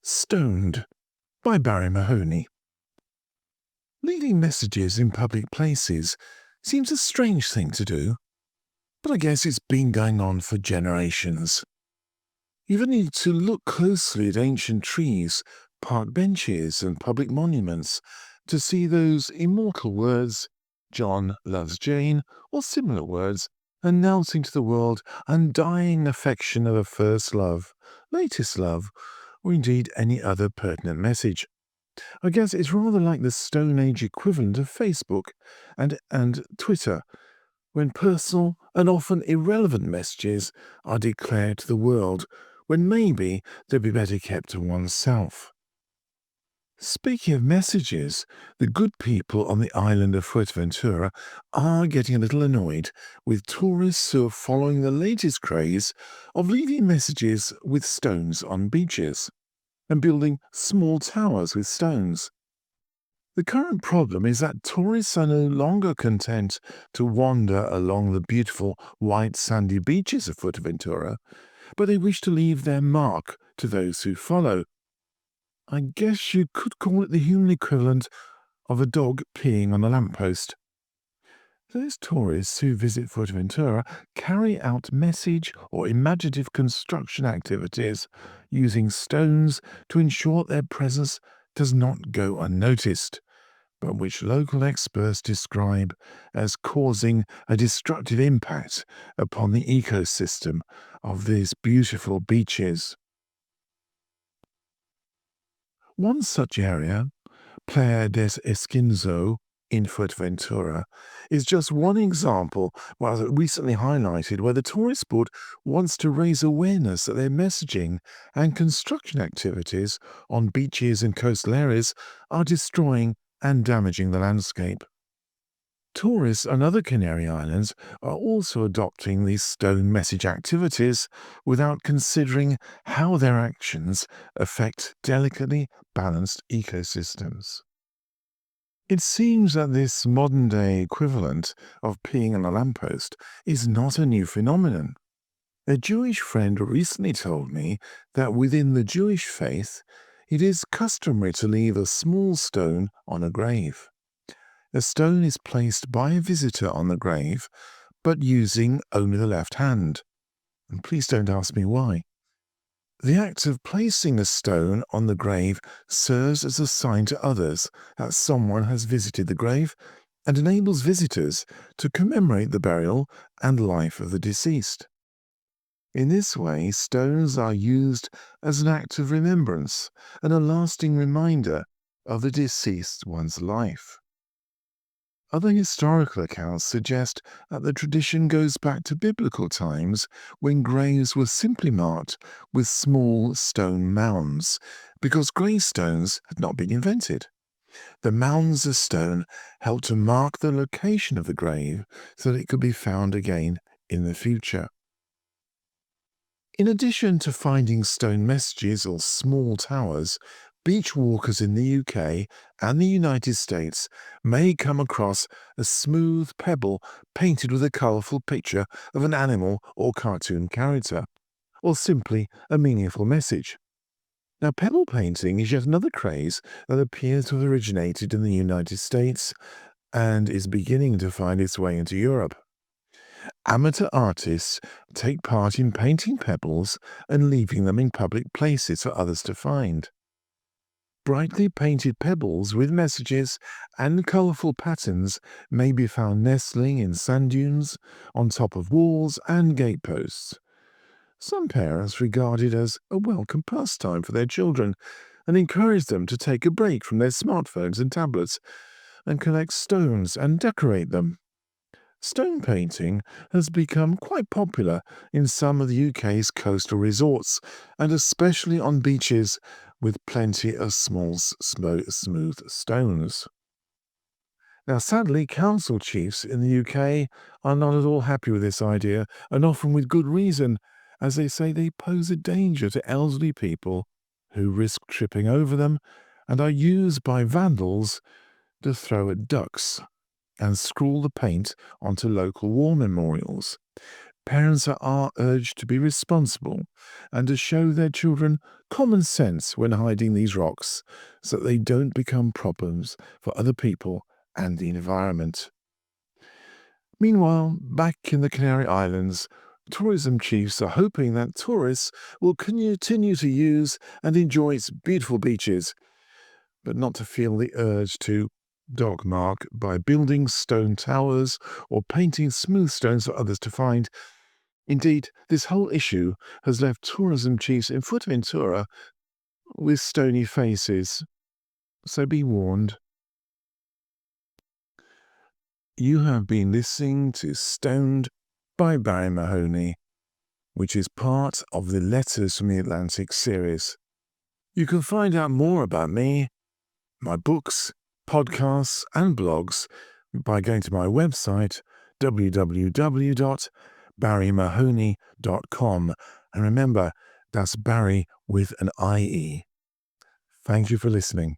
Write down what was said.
Stoned by Barrie Mahoney. Leaving messages in public places seems a strange thing to do, but I guess it's been going on for generations. You even need to look closely at ancient trees, park benches, and public monuments to see those immortal words, "John loves Jane," or similar words, announcing to the world undying affection of a first love, latest love, or indeed any other pertinent message. I guess it's rather like the Stone Age equivalent of Facebook and Twitter, when personal and often irrelevant messages are declared to the world, when maybe they'd be better kept to oneself. Speaking of messages, the good people on the island of Fuerteventura are getting a little annoyed with tourists who are following the latest craze of leaving messages with stones on beaches and building small towers with stones. The current problem is that tourists are no longer content to wander along the beautiful white sandy beaches of Fuerteventura, but they wish to leave their mark to those who follow. I guess you could call it the human equivalent of a dog peeing on a lamppost. Those tourists who visit Fuerteventura carry out message or imaginative construction activities using stones to ensure their presence does not go unnoticed, but which local experts describe as causing a destructive impact upon the ecosystem of these beautiful beaches. One such area, Playa des Esquinzo in Fuerteventura, is just one example recently highlighted where the tourist board wants to raise awareness that their messaging and construction activities on beaches and coastal areas are destroying and damaging the landscape. Tourists on other Canary Islands are also adopting these stone message activities without considering how their actions affect delicately balanced ecosystems. It seems that this modern-day equivalent of peeing on a lamppost is not a new phenomenon. A Jewish friend recently told me that within the Jewish faith, it is customary to leave a small stone on a grave. A stone is placed by a visitor on the grave, but using only the left hand. And please don't ask me why. The act of placing a stone on the grave serves as a sign to others that someone has visited the grave and enables visitors to commemorate the burial and life of the deceased. In this way, stones are used as an act of remembrance and a lasting reminder of the deceased one's life. Other historical accounts suggest that the tradition goes back to biblical times when graves were simply marked with small stone mounds, because gravestones had not been invented. The mounds of stone helped to mark the location of the grave so that it could be found again in the future. In addition to finding stone messages or small towers, beach walkers in the UK and the United States may come across a smooth pebble painted with a colourful picture of an animal or cartoon character, or simply a meaningful message. Now, pebble painting is yet another craze that appears to have originated in the United States and is beginning to find its way into Europe. Amateur artists take part in painting pebbles and leaving them in public places for others to find. Brightly painted pebbles with messages and colourful patterns may be found nestling in sand dunes, on top of walls and gateposts. Some parents regard it as a welcome pastime for their children and encourage them to take a break from their smartphones and tablets and collect stones and decorate them. Stone painting has become quite popular in some of the UK's coastal resorts, and especially on beaches with plenty of small, smooth stones. Now, sadly, council chiefs in the UK are not at all happy with this idea, and often with good reason, as they say they pose a danger to elderly people who risk tripping over them and are used by vandals to throw at ducks and scrawl the paint onto local war memorials. Parents are urged to be responsible and to show their children common sense when hiding these rocks so that they don't become problems for other people and the environment. Meanwhile, back in the Canary Islands, tourism chiefs are hoping that tourists will continue to use and enjoy its beautiful beaches, but not to feel the urge to dogmark by building stone towers or painting smooth stones for others to find. Indeed, this whole issue has left tourism chiefs in Fuerteventura with stony faces. So be warned. You have been listening to Stoned by Barrie Mahoney, which is part of the Letters from the Atlantic series. You can find out more about me, my books, podcasts, and blogs by going to my website, www.barriemahoney.com. And remember, that's Barrie with an IE. Thank you for listening.